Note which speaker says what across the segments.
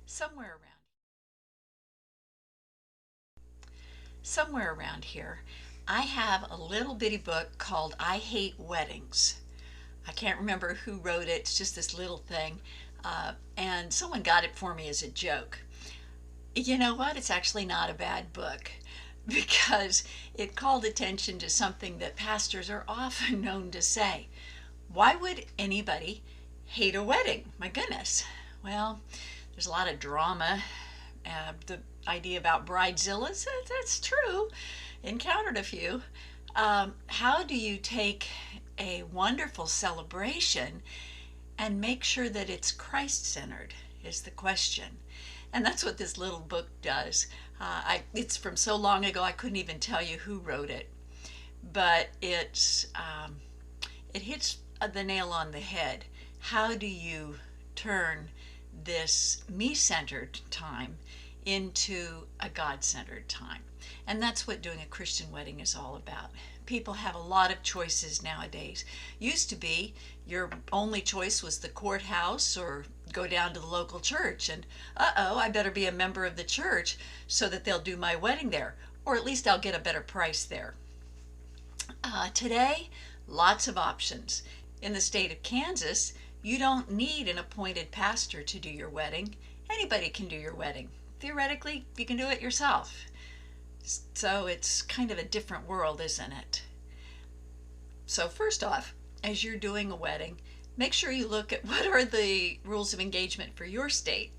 Speaker 1: somewhere around somewhere around here, I have a little bitty book called I Hate Weddings. I can't remember who wrote it. It's just this little thing. And someone got it for me as a joke. You know what? It's actually not a bad book because it called attention to something that pastors are often known to say. Why would anybody hate a wedding? My goodness. Well, there's a lot of drama. The idea about bridezillas, that's true. Encountered a few. How do you take a wonderful celebration and make sure that it's Christ-centered is the question. And that's what this little book does. It's from so long ago I couldn't even tell you who wrote it, but it hits the nail on the head. How do you turn this me-centered time into a God-centered time? And that's what doing a Christian wedding is all about. People have a lot of choices nowadays. Used to be your only choice was the courthouse or go down to the local church and I better be a member of the church so that they'll do my wedding there, or at least I'll get a better price there. Today, lots of options. In the state of Kansas, you don't need an appointed pastor to do your wedding. Anybody can do your wedding. Theoretically, you can do it yourself. So it's kind of a different world, isn't it? So first off, as you're doing a wedding, make sure you look at what are the rules of engagement for your state.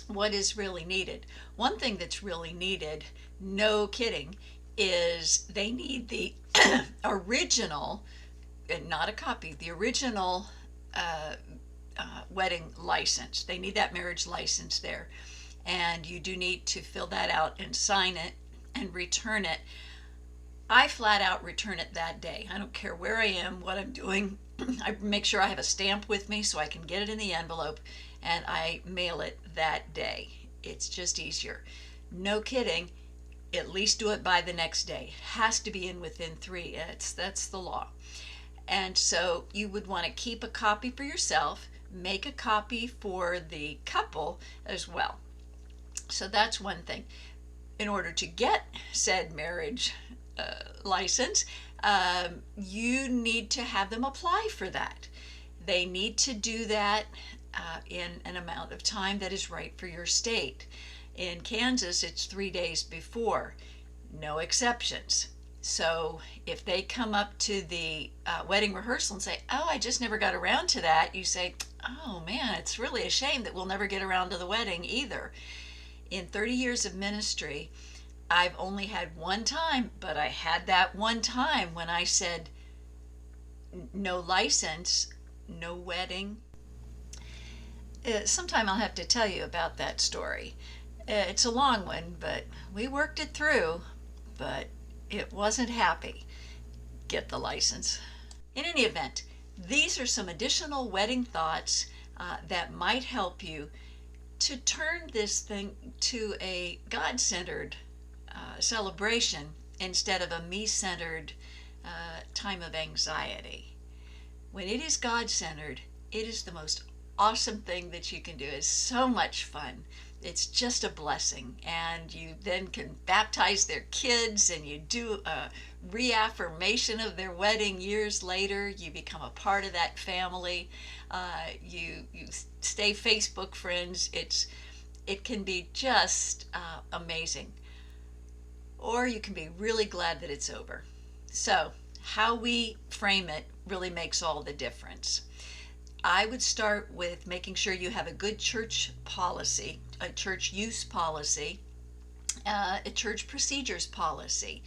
Speaker 1: What is really needed? One thing that's really needed, no kidding, is they need the original, and not a copy, the original wedding license. They need that marriage license there. And you do need to fill that out and sign it and return it. I flat out return it that day. I don't care where I am, what I'm doing. I make sure I have a stamp with me so I can get it in the envelope, and I mail it that day. It's just easier. No kidding, at least do it by the next day. Has to be in within 3. That's the law. And so you would want to keep a copy for yourself, make a copy for the couple as well. So that's one thing. In order to get said marriage license, you need to have them apply for that. They need to do that in an amount of time that is right for your state. In Kansas, it's 3 days before, no exceptions. So if they come up to the wedding rehearsal and say, oh, I just never got around to that, you say, oh man, it's really a shame that we'll never get around to the wedding either. In 30 years of ministry, I've only had one time, but I had that one time when I said, no license, no wedding. Sometime I'll have to tell you about that story. It's a long one, but we worked it through, but it wasn't happy. Get the license. In any event, these are some additional wedding thoughts that might help you to turn this thing to a God-centered celebration instead of a me-centered time of anxiety. When it is God-centered, it is the most awesome thing that you can do. It's so much fun. It's just a blessing, and you then can baptize their kids, and you do a reaffirmation of their wedding years later. You become a part of that family. You stay Facebook friends. It can be just amazing, or you can be really glad that it's over. So how we frame it really makes all the difference. I would start with making sure you have a good church policy, a church use policy, a church procedures policy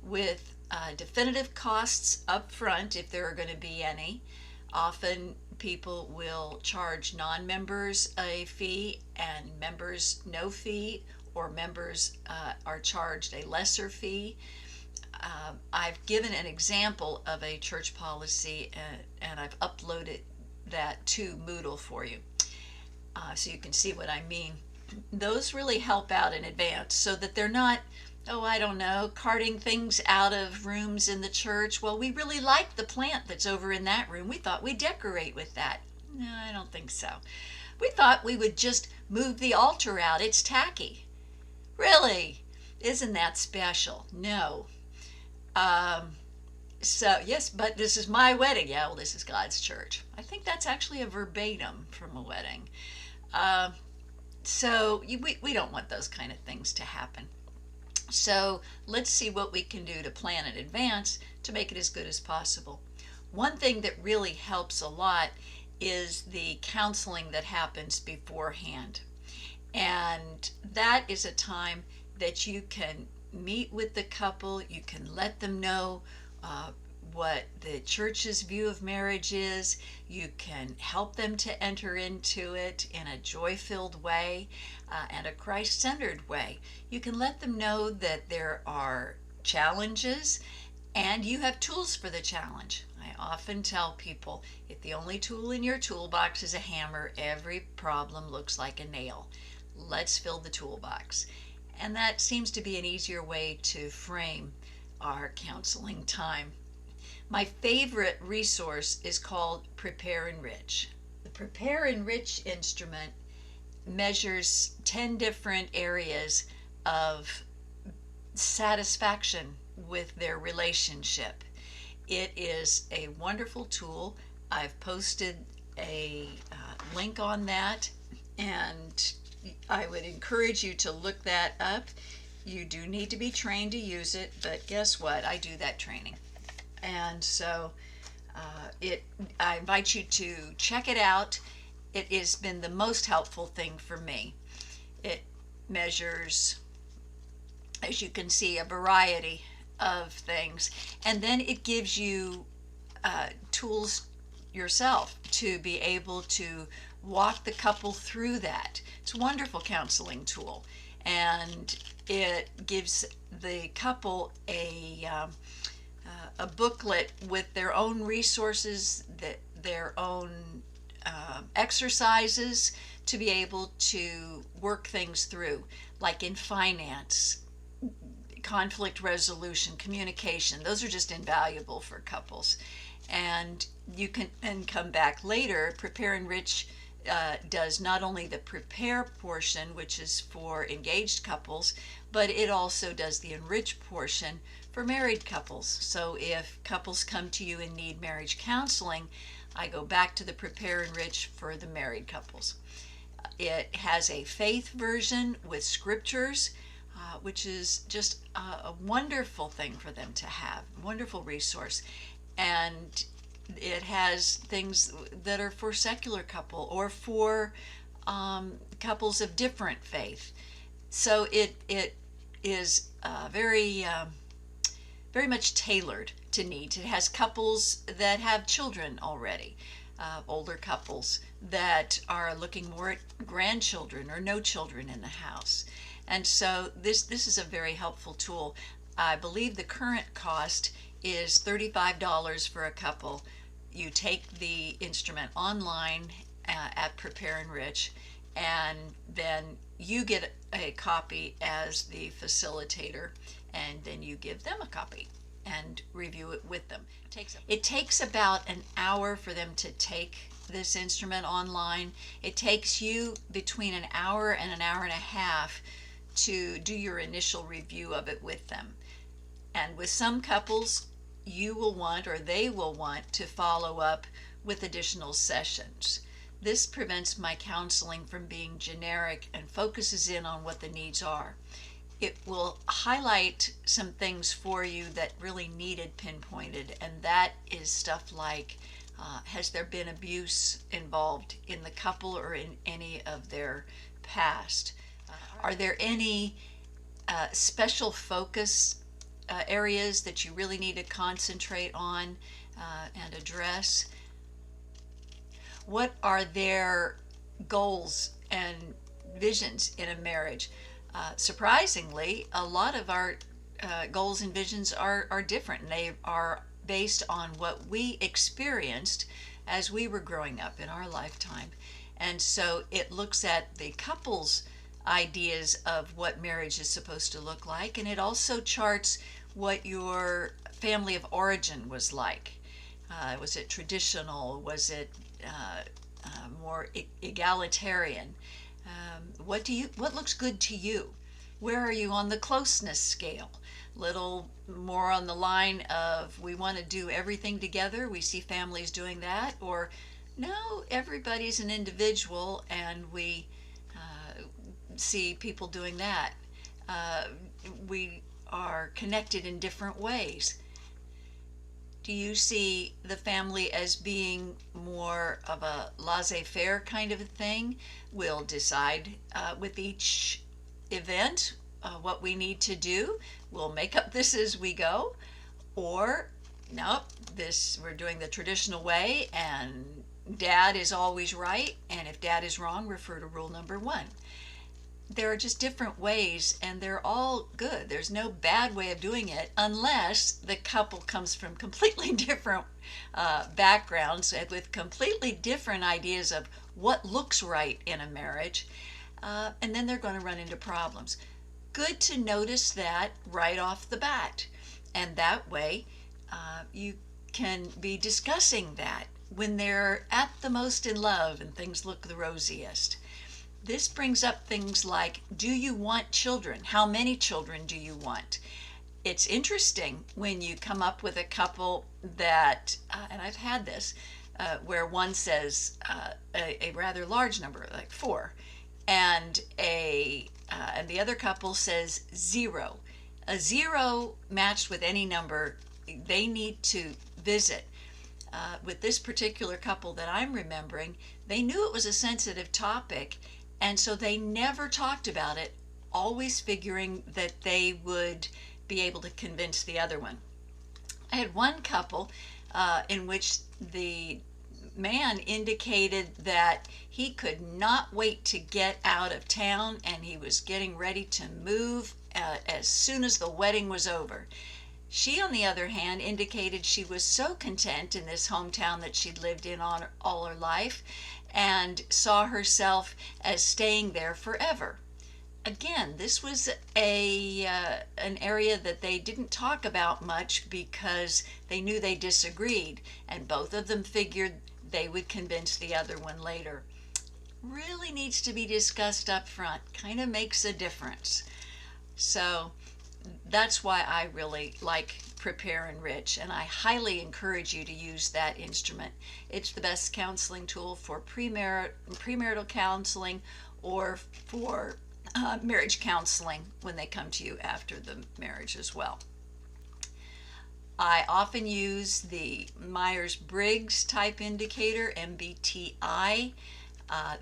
Speaker 1: with definitive costs up front if there are going to be any. Often people will charge non-members a fee and members no fee, or members are charged a lesser fee. I've given an example of a church policy and I've uploaded that to Moodle for you so you can see what I mean. Those really help out in advance so that they're not, oh, I don't know, carting things out of rooms in the church. Well, we really like the plant that's over in that room. We thought we'd decorate with that. No, I don't think so. We thought we would just move the altar out. It's tacky. Really? Isn't that special? No. Um, so, yes, but this is my wedding. Yeah, well, this is God's church. I think that's actually a verbatim from a wedding. Um, we don't want those kind of things to happen. So let's see what we can do to plan in advance to make it as good as possible. One thing that really helps a lot is the counseling that happens beforehand. And that is a time that you can meet with the couple, you can let them know uh, what the church's view of marriage is. You can help them to enter into it in a joy-filled way and a Christ-centered way. You can let them know that there are challenges and you have tools for the challenge. I often tell people, if the only tool in your toolbox is a hammer, every problem looks like a nail. Let's fill the toolbox. And that seems to be an easier way to frame our counseling time. My favorite resource is called Prepare Enrich. The Prepare Enrich instrument measures 10 different areas of satisfaction with their relationship. It is a wonderful tool. I've posted a link on that, and I would encourage you to look that up. You do need to be trained to use it, but guess what? I do that training. And so I invite you to check it out. It has been the most helpful thing for me. It measures, as you can see, a variety of things, and then it gives you tools yourself to be able to walk the couple through that. It's a wonderful counseling tool, and it gives the couple a booklet with their own resources, their own exercises to be able to work things through, like in finance, conflict resolution, communication. Those are just invaluable for couples. And you can then come back later. Prepare Enrich does not only the prepare portion, which is for engaged couples, but it also does the enrich portion for married couples. So if couples come to you and need marriage counseling, I go back to the Prepare Enrich for the married couples. It has a faith version with scriptures, which is just a wonderful thing for them to have, wonderful resource. And it has things that are for secular couple or for couples of different faith. So it is very much tailored to needs. It has couples that have children already, older couples that are looking more at grandchildren or no children in the house. And so this is a very helpful tool. I believe the current cost is $35 for a couple. You take the instrument online at Prepare Enrich, and then you get a copy as the facilitator, and then you give them a copy and review it with them. It takes about an hour for them to take this instrument online. It takes you between an hour and an hour and a half to do your initial review of it with them. And with some couples, you will want, or they will want, to follow up with additional sessions. This prevents my counseling from being generic and focuses in on what the needs are. It will highlight some things for you that really needed pinpointed, and that is stuff like, has there been abuse involved in the couple or in any of their past? Are there any special focus areas that you really need to concentrate on and address? What are their goals and visions in a marriage? Surprisingly, a lot of our goals and visions are different, and they are based on what we experienced as we were growing up in our lifetime. And so it looks at the couple's ideas of what marriage is supposed to look like, and it also charts what your family of origin was like. Was it traditional? Was it more egalitarian. What looks good to you? Where are you on the closeness scale? Little more on the line of we want to do everything together. We see families doing that, or no, everybody's an individual, and we see people doing that. Uh, we are connected in different ways. Do you see the family as being more of a laissez-faire kind of a thing? We'll decide with each event what we need to do. We'll make up this as we go. Or, nope, this we're doing the traditional way, and dad is always right, and if dad is wrong, refer to rule number 1. There are just different ways, and they're all good. There's no bad way of doing it unless the couple comes from completely different backgrounds with completely different ideas of what looks right in a marriage, and then they're going to run into problems. Good to notice that right off the bat, and that way you can be discussing that when they're at the most in love and things look the rosiest. This brings up things like, do you want children? How many children do you want? It's interesting when you come up with a couple that, and I've had this, where one says a rather large number, like 4, and and the other couple says 0. A 0 matched with any number, they need to visit. With this particular couple that I'm remembering, they knew it was a sensitive topic, and so they never talked about it, always figuring that they would be able to convince the other one. I had one couple in which the man indicated that he could not wait to get out of town, and he was getting ready to move as soon as the wedding was over. She, on the other hand, indicated she was so content in this hometown that she'd lived in all her life, and saw herself as staying there forever. Again, this was an area that they didn't talk about much because they knew they disagreed, and both of them figured they would convince the other one later. Really needs to be discussed up front. Kind of makes a difference. So that's why I really like Prepare Enrich, and I highly encourage you to use that instrument. It's the best counseling tool for premarital counseling, or for marriage counseling when they come to you after the marriage as well. I often use the Myers-Briggs type indicator, MBTI,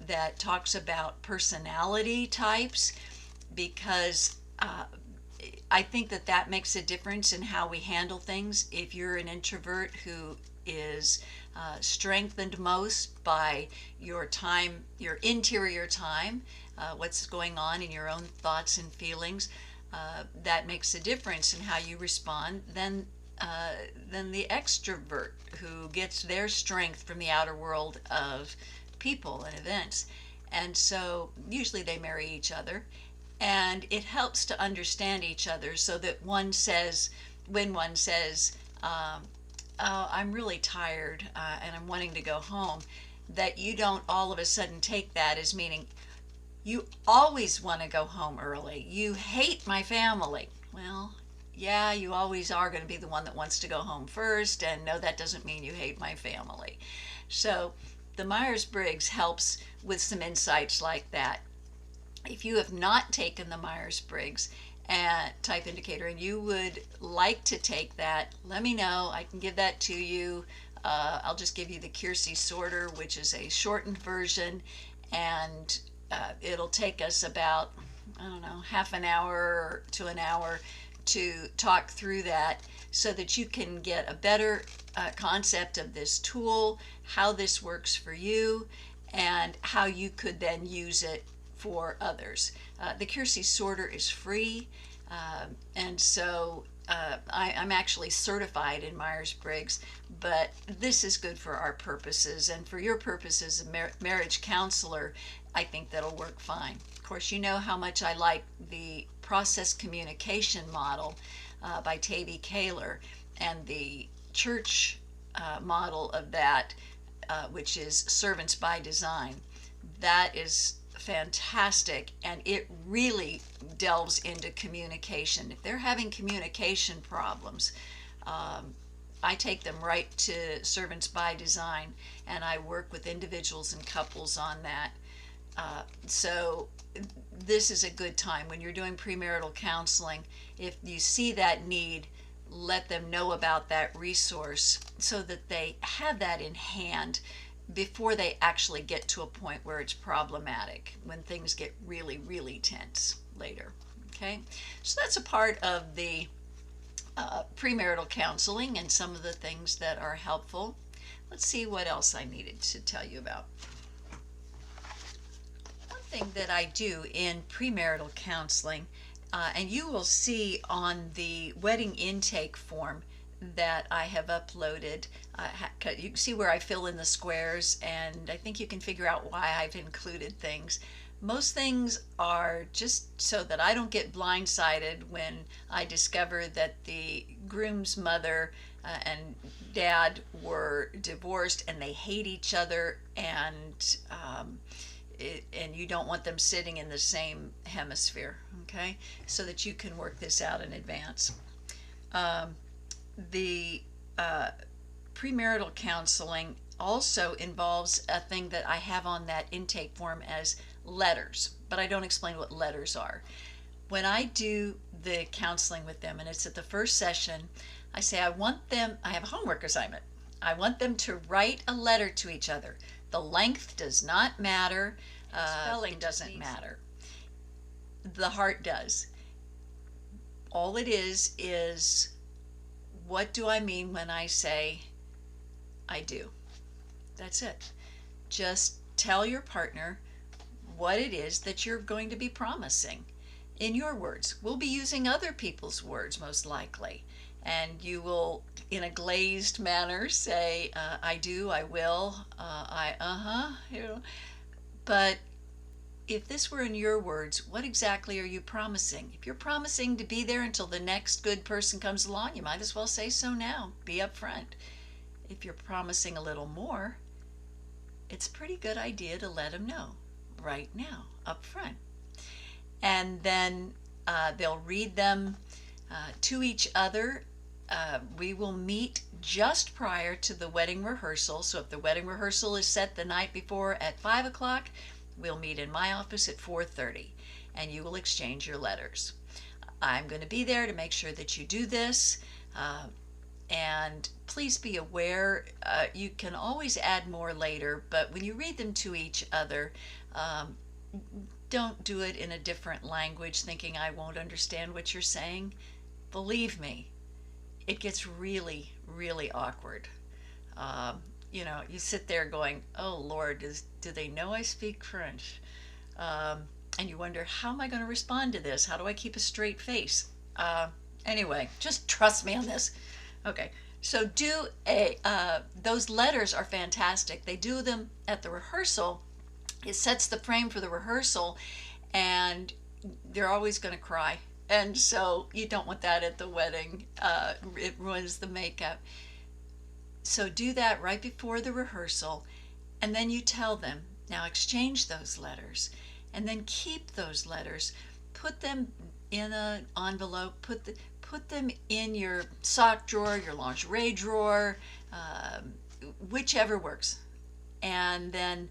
Speaker 1: that talks about personality types, because I think that makes a difference in how we handle things. If you're an introvert who is strengthened most by your time, your interior time, what's going on in your own thoughts and feelings, that makes a difference in how you respond than the extrovert who gets their strength from the outer world of people and events. And so usually they marry each other, and it helps to understand each other, so that when one says, oh, I'm really tired and I'm wanting to go home, that you don't all of a sudden take that as meaning you always want to go home early. You hate my family. Well, yeah, you always are going to be the one that wants to go home first, and no, that doesn't mean you hate my family. So the Myers-Briggs helps with some insights like that. If you have not taken the Myers-Briggs type indicator and you would like to take that, let me know. I can give that to you. I'll just give you the Keirsey sorter, which is a shortened version, and it'll take us about, I don't know, half an hour to an hour to talk through that, so that you can get a better concept of this tool, how this works for you, and how you could then use it for others. The Keirsey sorter is free, and so I'm actually certified in Myers-Briggs, but this is good for our purposes, and for your purposes as a marriage counselor, I think that'll work fine. Of course, you know how much I like the process communication model by Tabby Kaler, and the church model of that which is Servants by Design. That is fantastic, and it really delves into communication. If they're having communication problems, I take them right to Servants by Design, and I work with individuals and couples on that. So this is a good time when you're doing premarital counseling. If you see that need, let them know about that resource so that they have that in hand before they actually get to a point where it's problematic, when things get really, really tense later. Okay, so that's a part of the premarital counseling and some of the things that are helpful. Let's see what else I needed to tell you about. One thing that I do in premarital counseling, and you will see on the wedding intake form that I have uploaded, you can see where I fill in the squares, and I think you can figure out why I've included things. Most things are just so that I don't get blindsided when I discover that the groom's mother and dad were divorced and they hate each other, and you don't want them sitting in the same hemisphere, okay? So that you can work this out in advance. The premarital counseling also involves a thing that I have on that intake form as letters, but I don't explain what letters are. When I do the counseling with them, and it's at the first session, I say I have a homework assignment. I want them to write a letter to each other. The length does not matter. Spelling doesn't matter. The heart does. All it is what do I mean when I say I do? That's it. Just tell your partner what it is that you're going to be promising in your words. We'll be using other people's words most likely, and you will, in a glazed manner, say, I do, I will, you know. But if this were in your words, what exactly are you promising? If you're promising to be there until the next good person comes along, you might as well say so now. Be upfront. If you're promising a little more, it's a pretty good idea to let them know right now, up front. And then they'll read them to each other. We will meet just prior to the wedding rehearsal. So if the wedding rehearsal is set the night before at 5 o'clock, we'll meet in my office at 4:30, and you will exchange your letters. I'm going to be there to make sure that you do this. And please be aware, you can always add more later, but when you read them to each other, don't do it in a different language thinking I won't understand what you're saying. Believe me, it gets really, really awkward. You know, you sit there going, oh Lord, do they know I speak French? And you wonder, how am I going to respond to this? How do I keep a straight face? Anyway, just trust me on this. Okay, so those letters are fantastic. They do them at the rehearsal. It sets the frame for the rehearsal, and they're always going to cry. And so you don't want that at the wedding. It ruins the makeup. So do that right before the rehearsal, and then you tell them, now exchange those letters, and then keep those letters. Put them in an envelope, put them in your sock drawer, your lingerie drawer, whichever works. And then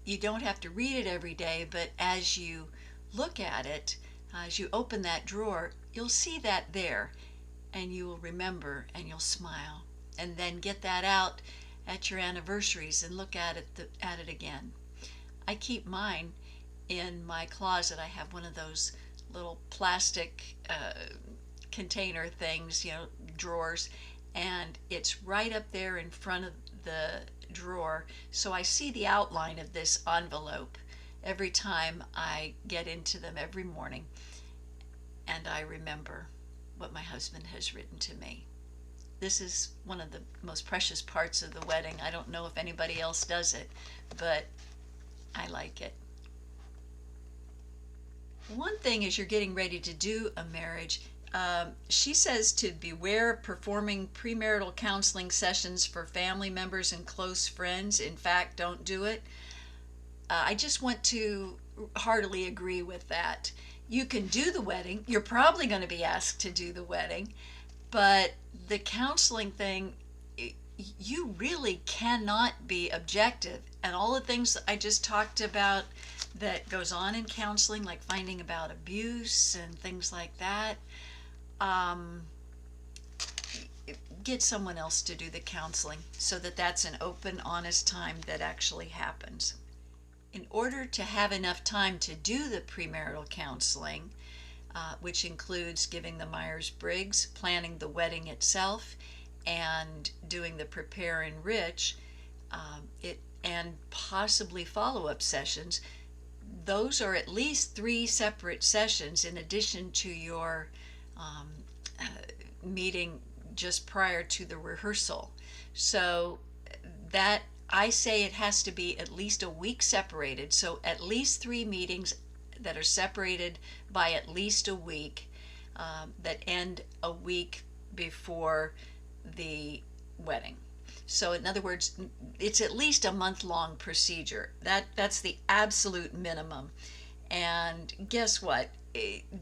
Speaker 1: you don't have to read it every day, but as you look at it, as you open that drawer, you'll see that there, and you will remember, and you'll smile. And then get that out at your anniversaries and look at it again. I keep mine in my closet. I have one of those little plastic container things, you know, drawers, and it's right up there in front of the drawer. So I see the outline of this envelope every time I get into them every morning, and I remember what my husband has written to me. This is one of the most precious parts of the wedding. I don't know if anybody else does it, but I like it. One thing as you're getting ready to do a marriage, She says to beware of performing premarital counseling sessions for family members and close friends. In fact, don't do it. I just want to heartily agree with that. You can do the wedding. You're probably going to be asked to do the wedding, but the counseling thing, you really cannot be objective. And all the things I just talked about that goes on in counseling, like finding about abuse and things like that, um, get someone else to do the counseling so that that's an open, honest time that actually happens. In order to have enough time to do the premarital counseling, which includes giving the Myers-Briggs, planning the wedding itself, and doing the prepare enrich, and possibly follow-up sessions, those are at least 3 separate sessions in addition to your meeting just prior to the rehearsal. So that, I say it has to be at least a week separated, so at least 3 meetings that are separated by at least a week, that end a week before the wedding. So in other words, it's at least a month-long procedure. That's the absolute minimum. And guess what?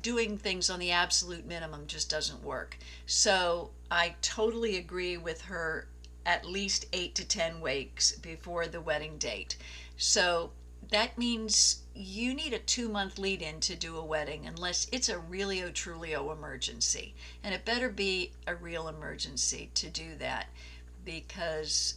Speaker 1: Doing things on the absolute minimum just doesn't work. So I totally agree with her, at least 8 to 10 weeks before the wedding date. So that means you need a 2-month lead-in to do a wedding, unless it's a really trulio emergency. And it better be a real emergency to do that, because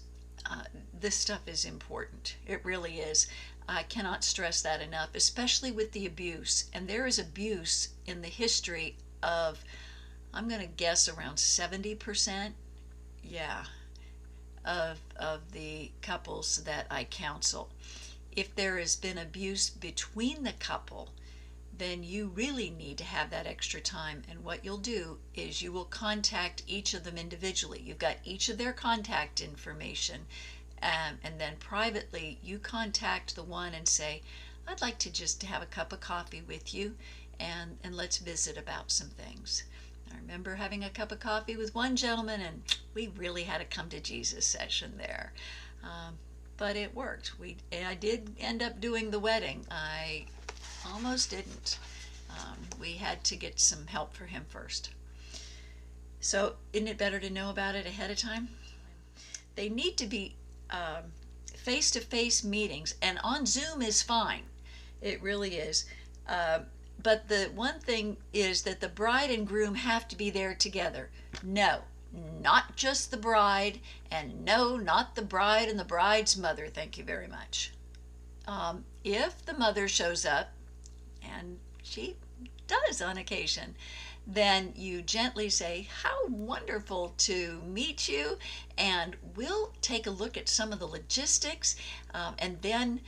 Speaker 1: this stuff is important. It really is. I cannot stress that enough, especially with the abuse. And there is abuse in the history of, I'm going to guess, around 70%. Yeah. Of the couples that I counsel. If there has been abuse between the couple, then you really need to have that extra time. And what you'll do is you will contact each of them individually. You've got each of their contact information, and then privately you contact the one and say, I'd like to just have a cup of coffee with you, and let's visit about some things. I remember having a cup of coffee with one gentleman, and we really had a come to Jesus session there. But it worked. I did end up doing the wedding. I almost didn't. We had to get some help for him first. So isn't it better to know about it ahead of time? They need to be face-to-face meetings, and on Zoom is fine. It really is. But the one thing is that the bride and groom have to be there together. No, not just the bride, and no, not the bride and the bride's mother. Thank you very much. If the mother shows up, and she does on occasion, then you gently say, how wonderful to meet you, and we'll take a look at some of the logistics, and then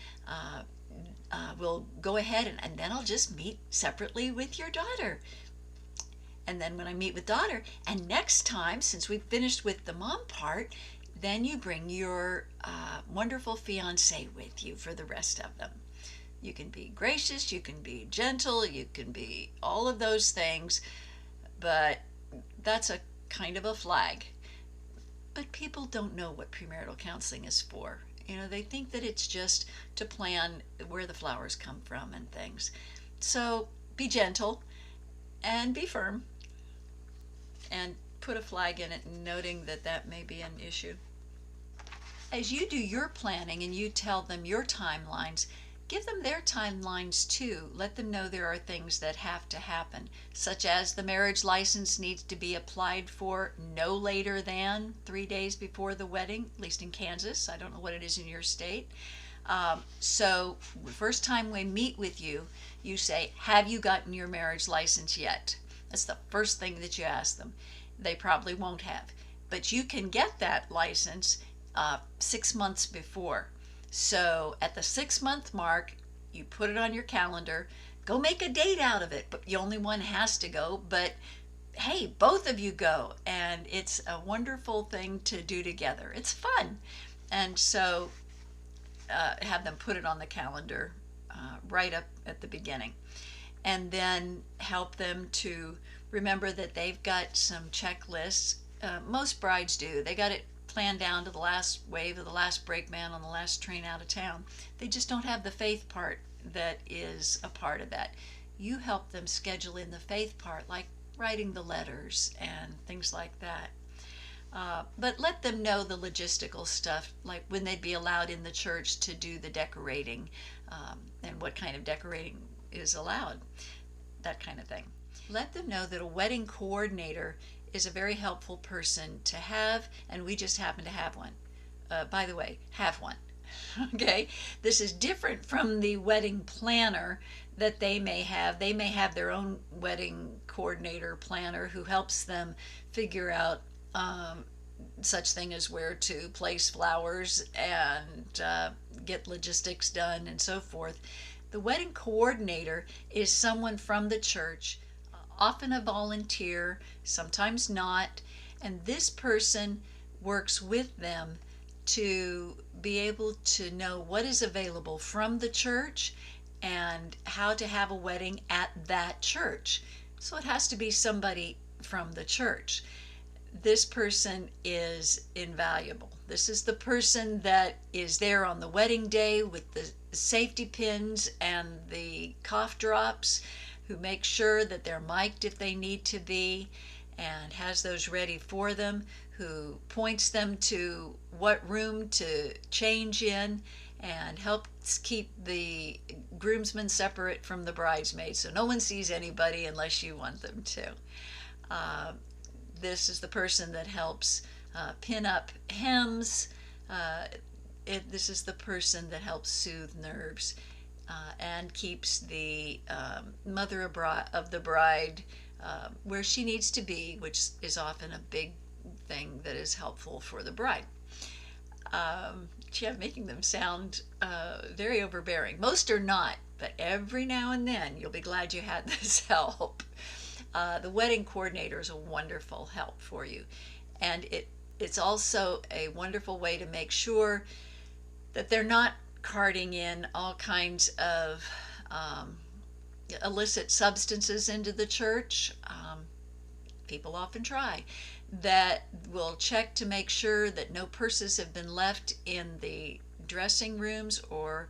Speaker 1: we'll go ahead, and then I'll just meet separately with your daughter. And then when I meet with daughter, and next time, since we've finished with the mom part, then you bring your wonderful fiance with you for the rest of them. You can be gracious, you can be gentle, you can be all of those things, but that's a kind of a flag. But people don't know what premarital counseling is for. You know, they think that it's just to plan where the flowers come from and things. So be gentle and be firm, and put a flag in it, noting that that may be an issue. As you do your planning and you tell them your timelines, give them their timelines too. Let them know there are things that have to happen, such as the marriage license needs to be applied for no later than 3 days before the wedding, at least in Kansas. I don't know what it is in your state. So the first time we meet with you, you say, have you gotten your marriage license yet? That's the first thing that you ask them. They probably won't have, but you can get that license 6 months before. So at the 6-month mark, you put it on your calendar, go make a date out of it, but only one has to go. But hey, both of you go, and it's a wonderful thing to do together. It's fun. And so have them put it on the calendar right up at the beginning. and then help them to remember that they've got some checklists. Most brides do. They got it planned down to the last wave of the last brakeman on the last train out of town. They just don't have the faith part that is a part of that. You help them schedule in the faith part, like writing the letters and things like that. But let them know the logistical stuff, like when they'd be allowed in the church to do the decorating, and what kind of decorating is allowed, that kind of thing. Let them know that a wedding coordinator is a very helpful person to have, and we just happen to have one. By the way, have one. Okay, this is different from the wedding planner that they may have. They may have their own wedding coordinator planner who helps them figure out such thing as where to place flowers and get logistics done and so forth. The wedding coordinator is someone from the church, often a volunteer, sometimes not, and this person works with them to be able to know what is available from the church and how to have a wedding at that church. So it has to be somebody from the church. This person is invaluable. This is the person that is there on the wedding day with the safety pins and the cough drops, who makes sure that they're mic'd if they need to be and has those ready for them, who points them to what room to change in and helps keep the groomsmen separate from the bridesmaids so no one sees anybody unless you want them to. This is the person that helps pin up hems. This is the person that helps soothe nerves and keeps the mother of the bride where she needs to be, which is often a big thing that is helpful for the bride. Making them sound very overbearing. Most are not, but every now and then you'll be glad you had this help. The wedding coordinator is a wonderful help for you, and it's also a wonderful way to make sure that they're not carting in all kinds of illicit substances into the church. People often try. That will check to make sure that no purses have been left in the dressing rooms or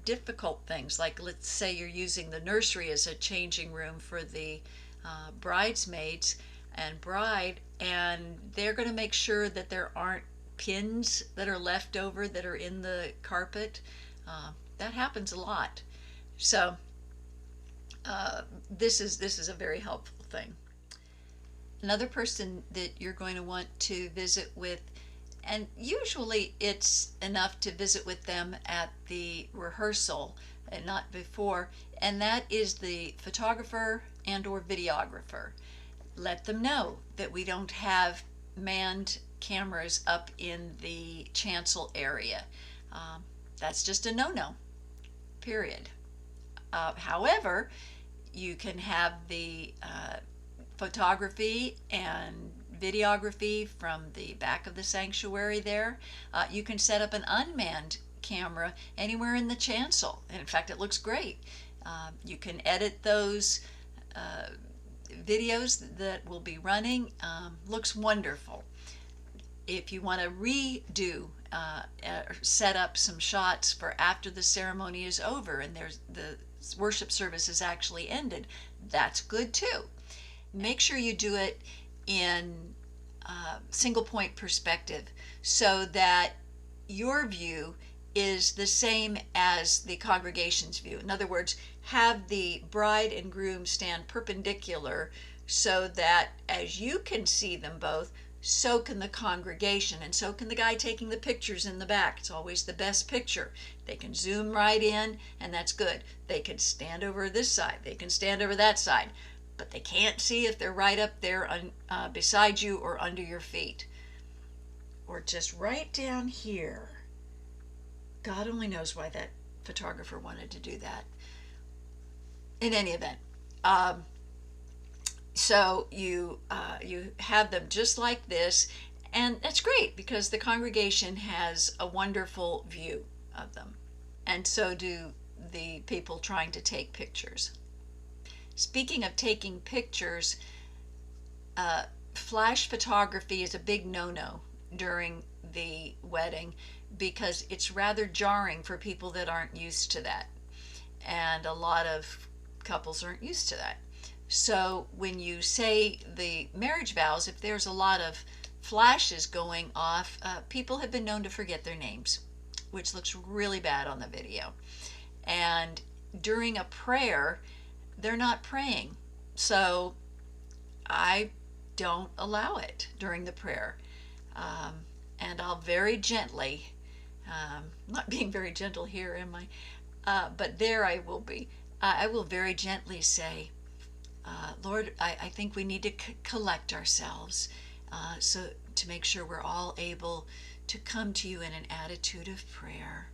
Speaker 1: difficult things, like let's say you're using the nursery as a changing room for the bridesmaids and bride, and they're going to make sure that there aren't pins that are left over that are in the carpet. That happens a lot. So this is a very helpful thing. Another person that you're going to want to visit with, and usually it's enough to visit with them at the rehearsal and not before, and that is the photographer and or videographer. Let them know that we don't have manned cameras up in the chancel area. That's just a no-no, period. However, you can have the photography and videography from the back of the sanctuary there. You can set up an unmanned camera anywhere in the chancel. And in fact, it looks great. You can edit those videos that will be running. Looks wonderful. If you want to redo set up some shots for after the ceremony is over and the worship service is actually ended, that's good too. Make sure you do it in single point perspective so that your view is the same as the congregation's view. In other words, have the bride and groom stand perpendicular so that as you can see them both, so can the congregation, and so can the guy taking the pictures in the back. It's always the best picture. They can zoom right in, and that's good. They can stand over this side. They can stand over that side. But they can't see if they're right up there beside you or under your feet. Or just right down here. God only knows why that photographer wanted to do that. In any event, so you have them just like this, and that's great because the congregation has a wonderful view of them, and so do the people trying to take pictures. Speaking of taking pictures, uh, flash photography is a big no-no during the wedding because it's rather jarring for people that aren't used to that. And a lot of couples aren't used to that. So when you say the marriage vows, if there's a lot of flashes going off, people have been known to forget their names, which looks really bad on the video. And during a prayer, they're not praying. So I don't allow it during the prayer. And I'll very gently, not being very gentle here, am I? But there I will be. I will very gently say, Lord, I think we need to collect ourselves so to make sure we're all able to come to you in an attitude of prayer.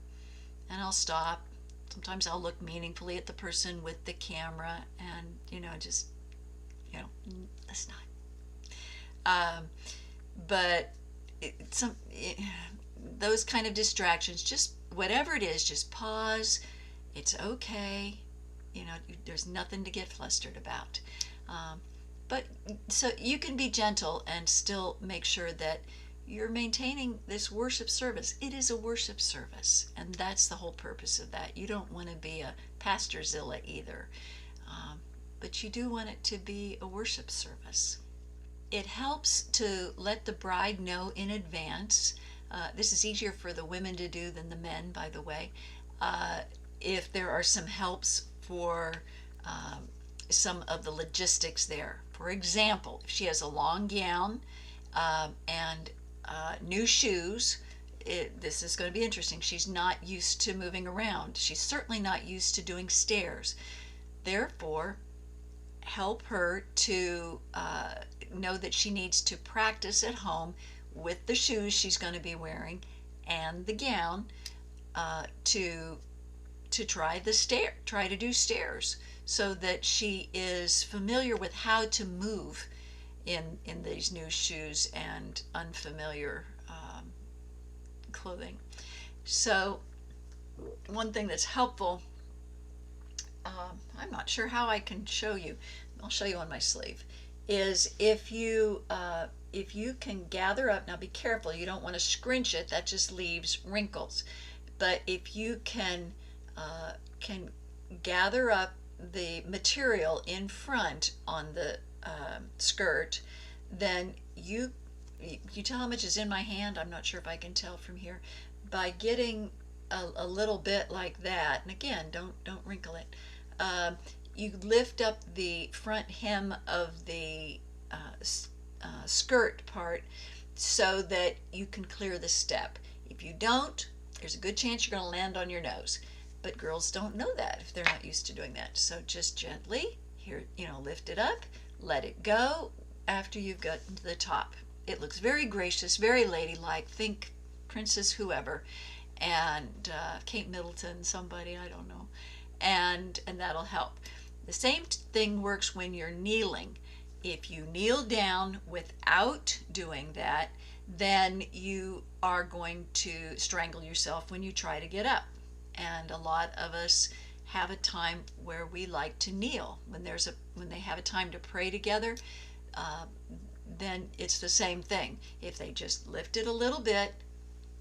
Speaker 1: And I'll stop. Sometimes I'll look meaningfully at the person with the camera and, just, let's not. But those kind of distractions, just whatever it is, just pause. It's okay. There's nothing to get flustered about. But so you can be gentle and still make sure that you're maintaining this worship service. It is a worship service, and that's the whole purpose of that. You don't want to be a pastorzilla either, but you do want it to be a worship service. It helps to let the bride know in advance. This is easier for the women to do than the men, by the way. If there are some helps for some of the logistics there. For example, if she has a long gown and new shoes, this is going to be interesting. She's not used to moving around. She's certainly not used to doing stairs. Therefore, help her to know that she needs to practice at home with the shoes she's going to be wearing and the gown to try to do stairs, so that she is familiar with how to move in these new shoes and unfamiliar clothing. So one thing that's helpful, I'm not sure how I can show you, I'll show you on my sleeve, is if you can gather up, now be careful, you don't want to scrunch it, that just leaves wrinkles, but if you can gather up the material in front on the skirt, then you tell how much is in my hand. I'm not sure if I can tell from here. By getting a little bit like that, and again, don't wrinkle it. You lift up the front hem of the skirt part so that you can clear the step. If you don't, there's a good chance you're going to land on your nose. But girls don't know that if they're not used to doing that. So just gently, here, lift it up, let it go after you've gotten to the top. It looks very gracious, very ladylike. Think Princess whoever, and Kate Middleton, somebody, I don't know. And that'll help. The same thing works when you're kneeling. If you kneel down without doing that, then you are going to strangle yourself when you try to get up. And a lot of us have a time where we like to kneel. When they have a time to pray together, then it's the same thing. If they just lift it a little bit,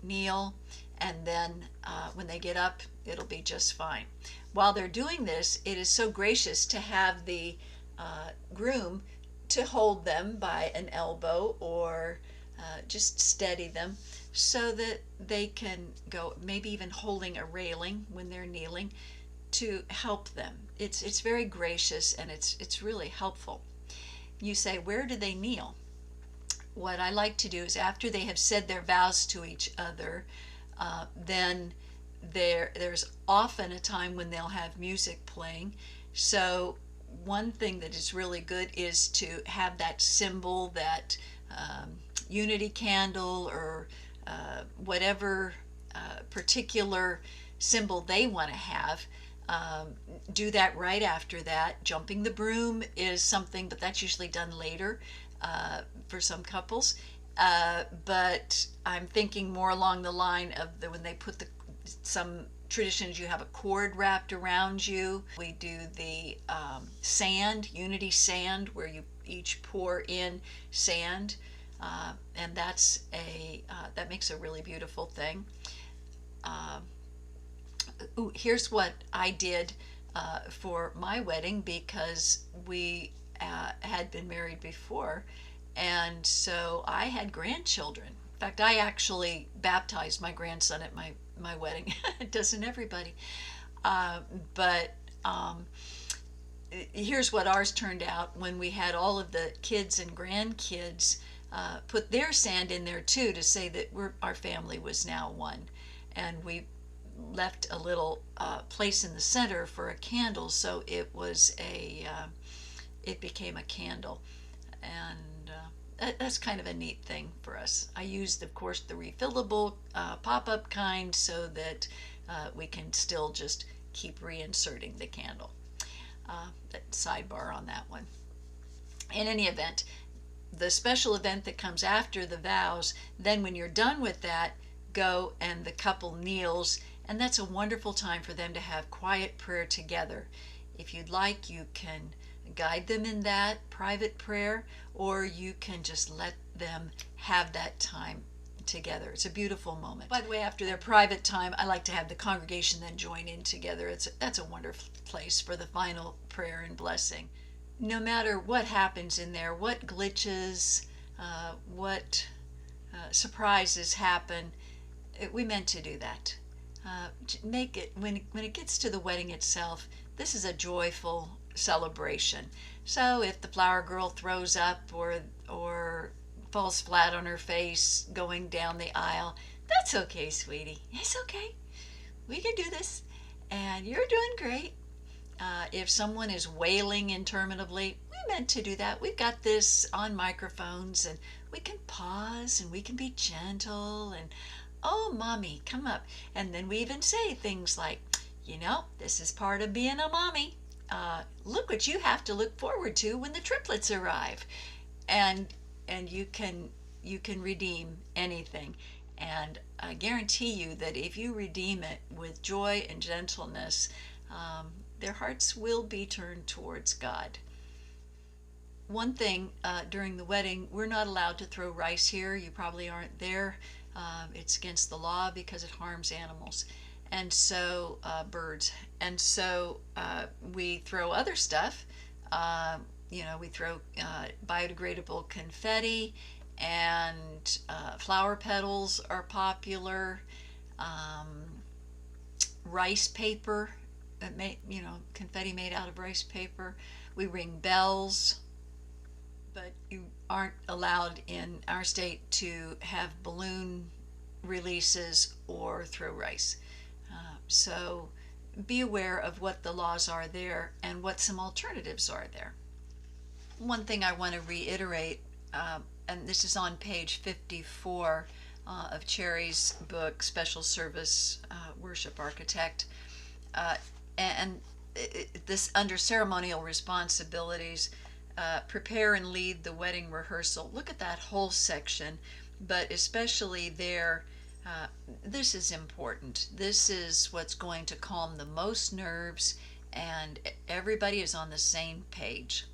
Speaker 1: kneel, and then when they get up, it'll be just fine. While they're doing this, it is so gracious to have the groom to hold them by an elbow or just steady them, so that they can go, maybe even holding a railing when they're kneeling to help them. It's very gracious, and it's really helpful. You say, where do they kneel? What I like to do is, after they have said their vows to each other, then there's often a time when they'll have music playing. So one thing that is really good is to have that symbol, that unity candle, or whatever particular symbol they want to have. Do that right after that. Jumping the broom is something, but that's usually done later for some couples. But I'm thinking more along the line of when they put some tradition is you have a cord wrapped around you. We do the sand, unity sand, where you each pour in sand, and that makes a really beautiful thing. Ooh, here's what I did for my wedding, because we had been married before, and so I had grandchildren. In fact, I actually baptized my grandson at my wedding. Doesn't everybody? Uh, but here's what ours turned out when we had all of the kids and grandkids put their sand in there too, to say that our family was now one. And we left a little place in the center for a candle, so it became a candle. And that's kind of a neat thing for us. I used, of course, the refillable pop-up kind, so that we can still just keep reinserting the candle. Sidebar on that one. In any event, the special event that comes after the vows, then when you're done with that, go and the couple kneels, and that's a wonderful time for them to have quiet prayer together. If you'd like, you can guide them in that private prayer, or you can just let them have that time together. It's a beautiful moment. By the way, after their private time, I like to have the congregation then join in together. That's a wonderful place for the final prayer and blessing. No matter what happens in there, what glitches, what surprises happen, we meant to do that. Make it, when it gets to the wedding itself, this is a joyful celebration. So if the flower girl throws up or falls flat on her face going down the aisle, that's okay, sweetie. It's okay. We can do this, and you're doing great. If someone is wailing interminably, we meant to do that. We've got this on microphones, and we can pause, and we can be gentle, and oh, mommy, come up. And then we even say things like, this is part of being a mommy. Look what you have to look forward to when the triplets arrive. And you can redeem anything. And I guarantee you that if you redeem it with joy and gentleness, their hearts will be turned towards God. One thing during the wedding, we're not allowed to throw rice here. You probably aren't there. It's against the law because it harms animals, and so birds. And so we throw other stuff. We throw biodegradable confetti, and flower petals are popular. Rice paper, confetti made out of rice paper. We ring bells, but you aren't allowed in our state to have balloon releases or throw rice. So be aware of what the laws are there and what some alternatives are there. One thing I want to reiterate, and this is on page 54 of Cherry's book, Special Service Worship Architect, and this under ceremonial responsibilities, prepare and lead the wedding rehearsal. Look at that whole section, but especially there, this is important. This is what's going to calm the most nerves, and everybody is on the same page.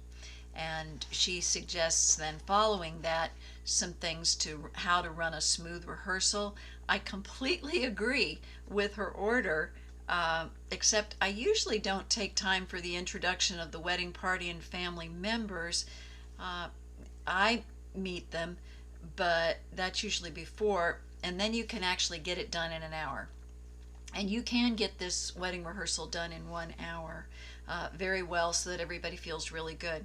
Speaker 1: And she suggests then, following that, some things to how to run a smooth rehearsal. I completely agree with her order, except I usually don't take time for the introduction of the wedding party and family members. I meet them, but that's usually before, and then you can actually get it done in an hour. And you can get this wedding rehearsal done in 1 hour very well, so that everybody feels really good.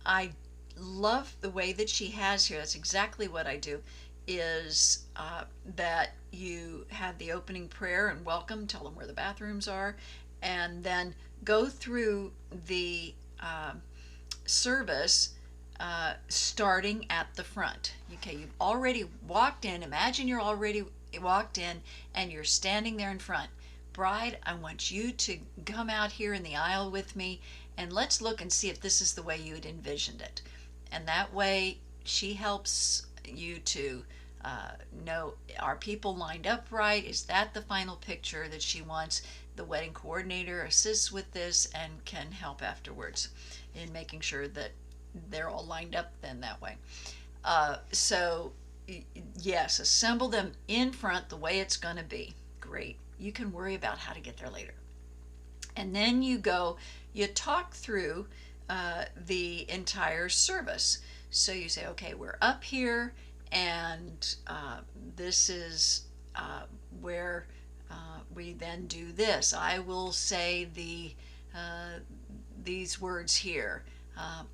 Speaker 1: I love the way that she has here. That's exactly what I do, is that you have the opening prayer and welcome, tell them where the bathrooms are, and then go through the service starting at the front. Okay, you've already walked in. Imagine you're already walked in and you're standing there in front. Bride, I want you to come out here in the aisle with me, and let's look and see if this is the way you had envisioned it. And that way she helps you to know, are people lined up right? Is that the final picture that she wants? The wedding coordinator assists with this and can help afterwards in making sure that they're all lined up then that way. So yes, assemble them in front the way it's going to be. Great. You can worry about how to get there later. And then you talk through the entire service. So you say, okay, we're up here, and this is where we then do this. I will say these words here.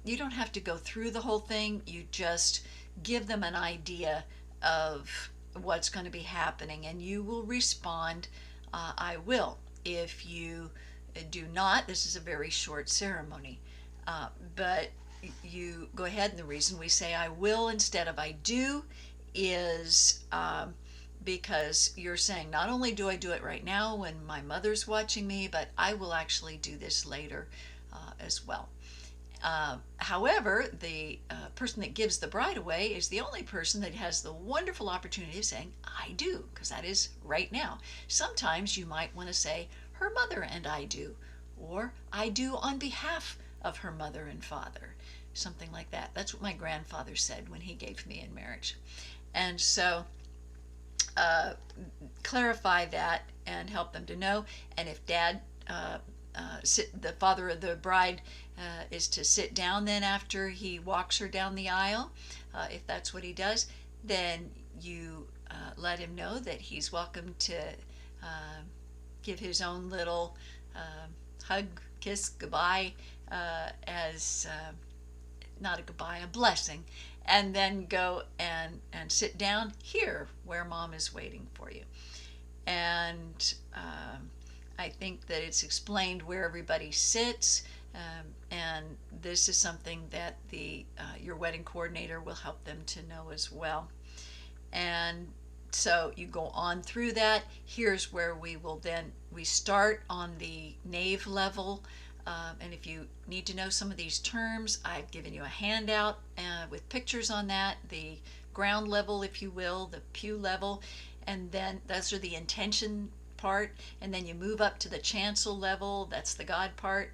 Speaker 1: You don't have to go through the whole thing. You just give them an idea of what's going to be happening, and you will respond, I will. If you do not, this is a very short ceremony, but you go ahead, and the reason we say I will instead of I do is because you're saying, not only do I do it right now when my mother's watching me, but I will actually do this later as well. However, the person that gives the bride away is the only person that has the wonderful opportunity of saying, I do, because that is right now. Sometimes you might want to say, her mother and I do, or I do on behalf of her mother and father, something like that. That's what my grandfather said when he gave me in marriage. And so clarify that and help them to know. And if dad, the father of the bride, is to sit down then after he walks her down the aisle, if that's what he does, then you let him know that he's welcome to give his own little hug, kiss, goodbye, as not a goodbye, a blessing, and then go and sit down here where mom is waiting for you. And I think that it's explained where everybody sits, and this is something that your wedding coordinator will help them to know as well. And so you go on through that. Here's where we start on the nave level. And if you need to know some of these terms, I've given you a handout with pictures on that, the ground level, if you will, the pew level, and then those are the intention part, and then you move up to the chancel level, that's the God part.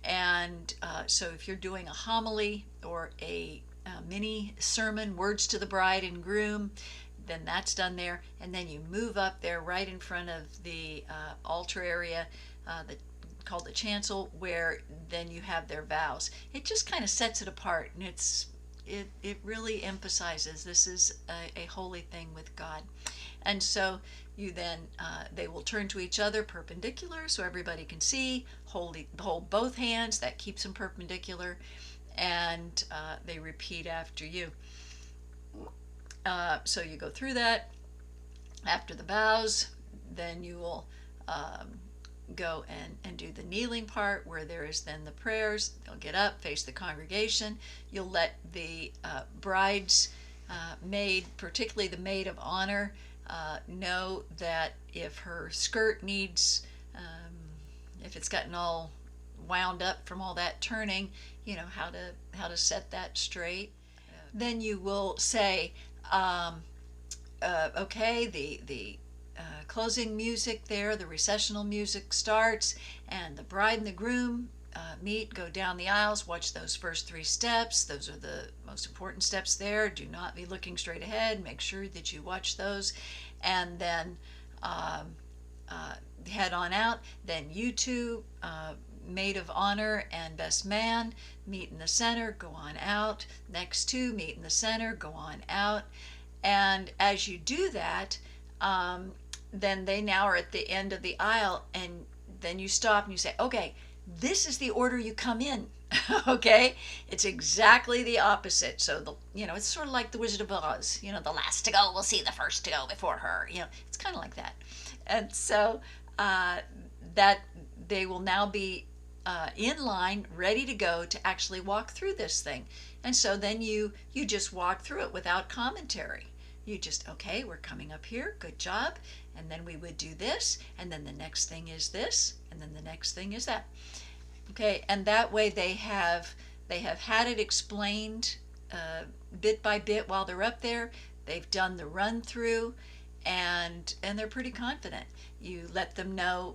Speaker 1: And so if you're doing a homily or a mini sermon, words to the bride and groom, then that's done there. And then you move up there right in front of the altar area, called the chancel, where then you have their vows. It just kind of sets it apart, and it really emphasizes this is a holy thing with God. And so you then they will turn to each other perpendicular so everybody can see, hold both hands, that keeps them perpendicular, and they repeat after you. So you go through that. After the vows, then you will go and do the kneeling part, where there is then the prayers. They'll get up, face the congregation. You'll let the bride's maid, particularly the maid of honor, know that if her skirt needs, if it's gotten all wound up from all that turning, how to set that straight. Then you will say, okay, the closing music there, the recessional music starts, and the bride and the groom meet, go down the aisles, watch those first 3 steps. Those are the most important steps there. Do not be looking straight ahead. Make sure that you watch those, and then head on out. Then you two, maid of honor and best man, meet in the center, go on out. Next 2 meet in the center, go on out. And as you do that, then they now are at the end of the aisle, and then you stop and you say, okay, this is the order you come in. Okay, it's exactly the opposite. So it's sort of like the Wizard of Oz. The last to go will see the first to go before her. It's kind of like that. And so that they will now be in line, ready to go to actually walk through this thing. And so then you just walk through it without commentary. You just, okay, we're coming up here, good job, and then we would do this, and then the next thing is this, and then the next thing is that. Okay, and that way they have had it explained bit by bit while they're up there. they've done the run through, and they're pretty confident. You let them know.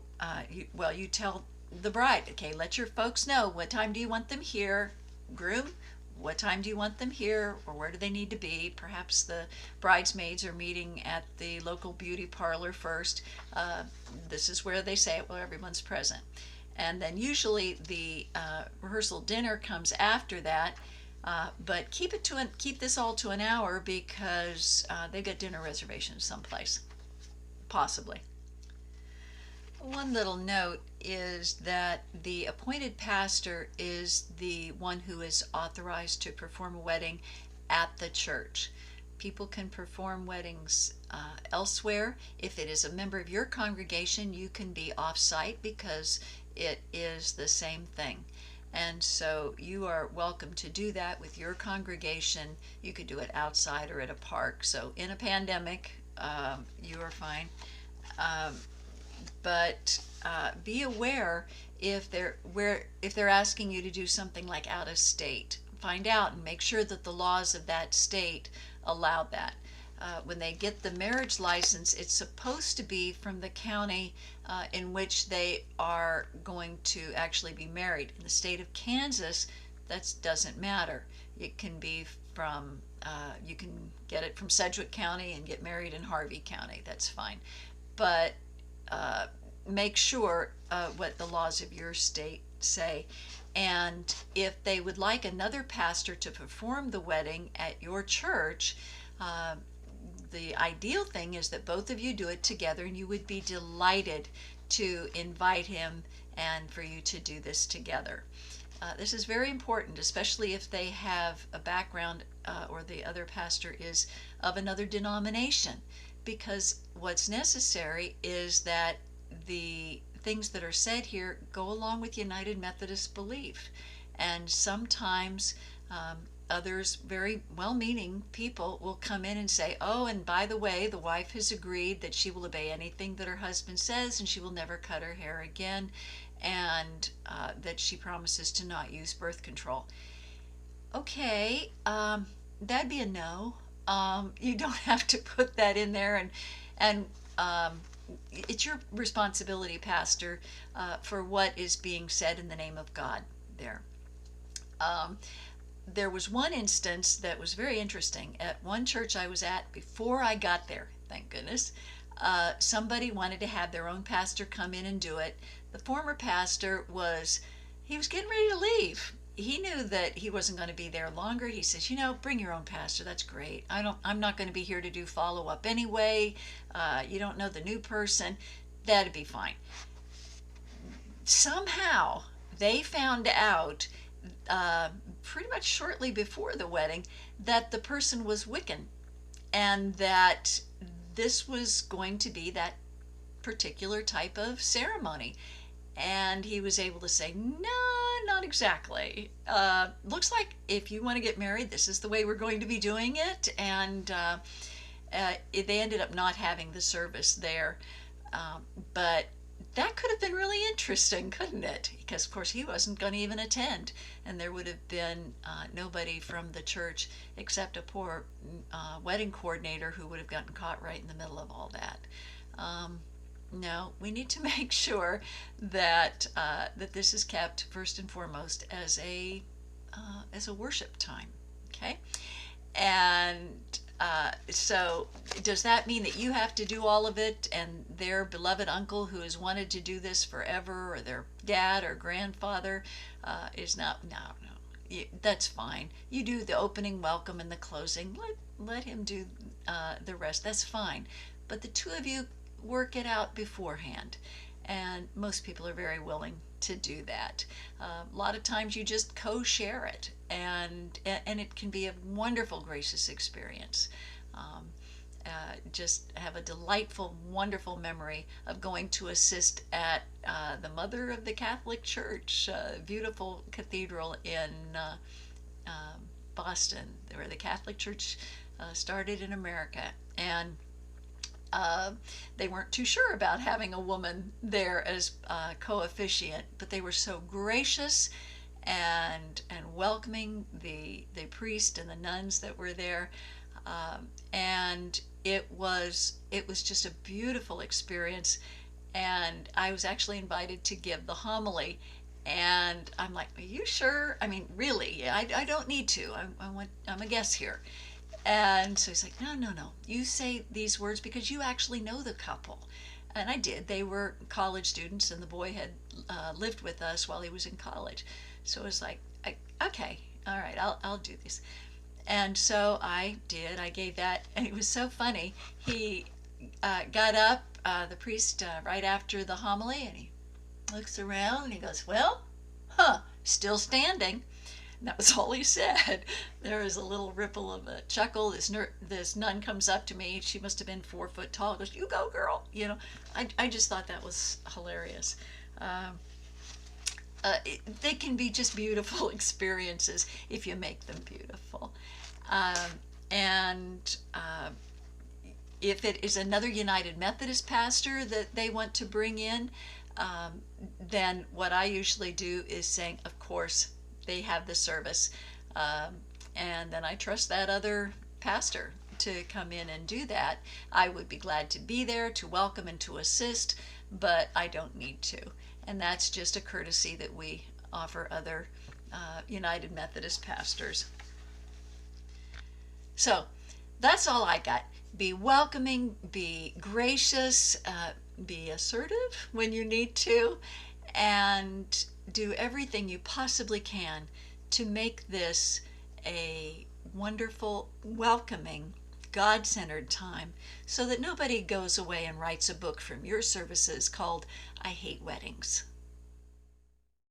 Speaker 1: You tell the bride, okay, let your folks know what time do you want them here. Groom, what time do you want them here, or where do they need to be? Perhaps the bridesmaids are meeting at the local beauty parlor first. This is where they say it, well, everyone's present. And then usually the rehearsal dinner comes after that. But keep this all to an hour because they've got dinner reservations someplace, possibly. One little note is that the appointed pastor is the one who is authorized to perform a wedding at the church. People can perform weddings elsewhere. If it is a member of your congregation, you can be off-site because it is the same thing. And so you are welcome to do that with your congregation. You could do it outside or at a park. So in a pandemic, you are fine. But be aware if they're asking you to do something like out of state. Find out and make sure that the laws of that state allow that. When they get the marriage license, it's supposed to be from the county in which they are going to actually be married. In the state of Kansas, that doesn't matter. It can be from, you can get it from Sedgwick County and get married in Harvey County. That's fine. But make sure what the laws of your state say. And if they would like another pastor to perform the wedding at your church, the ideal thing is that both of you do it together, and you would be delighted to invite him and for you to do this together. This is very important, especially if they have a background or the other pastor is of another denomination, because what's necessary is that the things that are said here go along with United Methodist belief. And sometimes others, very well-meaning people, will come in and say, oh, and by the way, the wife has agreed that she will obey anything that her husband says, and she will never cut her hair again, and that she promises to not use birth control. Okay, that'd be a no. You don't have to put that in there, and it's your responsibility, Pastor, for what is being said in the name of God there. There was one instance that was very interesting. At one church I was at before I got there, thank goodness, somebody wanted to have their own pastor come in and do it. The former pastor he was getting ready to leave. He knew that he wasn't going to be there longer. He says, bring your own pastor. That's great. I'm not going to be here to do follow-up anyway. You don't know the new person. That'd be fine. Somehow they found out pretty much shortly before the wedding that the person was Wiccan, and that this was going to be that particular type of ceremony. And he was able to say, no, not exactly. Looks like if you want to get married, this is the way we're going to be doing it. And they ended up not having the service there. But that could have been really interesting, couldn't it? Because, of course, he wasn't going to even attend. And there would have been nobody from the church except a poor wedding coordinator who would have gotten caught right in the middle of all that. No, we need to make sure that that this is kept first and foremost as a worship time, okay? And so does that mean that you have to do all of it, and their beloved uncle who has wanted to do this forever, or their dad or grandfather is not? No, that's fine. You do the opening, welcome, and the closing. Let him do the rest. That's fine. But the two of you work it out beforehand, and most people are very willing to do that. A lot of times you just co-share it, and it can be a wonderful, gracious experience. Just have a delightful, wonderful memory of going to assist at the Mother of the Catholic Church, beautiful cathedral in Boston, where the Catholic Church started in America. And they weren't too sure about having a woman there as co-officiant, but they were so gracious and welcoming, the priest and the nuns that were there. And it was just a beautiful experience. And I was actually invited to give the homily. And I'm like, are you sure? I mean, really, I don't need to. I'm a guest here. And so he's like, no, no, no. You say these words because you actually know the couple. And I did. They were college students, and the boy had lived with us while he was in college. So it was like, okay, all right, I'll do this. And so I did. I gave that, and it was so funny. He got up, the priest, right after the homily, and he looks around and he goes, well, still standing. And that was all he said. There was a little ripple of a chuckle. This nun comes up to me. She must have been 4 foot tall. Goes, "You go, girl." I just thought that was hilarious. Um, they can be just beautiful experiences if you make them beautiful. Um, and if it is another United Methodist pastor that they want to bring in, then what I usually do is saying, of course, they have the service. And then I trust that other pastor to come in and do that. I would be glad to be there to welcome and to assist, but I don't need to. And that's just a courtesy that we offer other United Methodist pastors. So that's all I got. Be welcoming, be gracious, be assertive when you need to, and do everything you possibly can to make this a wonderful, welcoming, God-centered time so that nobody goes away and writes a book from your services called I Hate Weddings.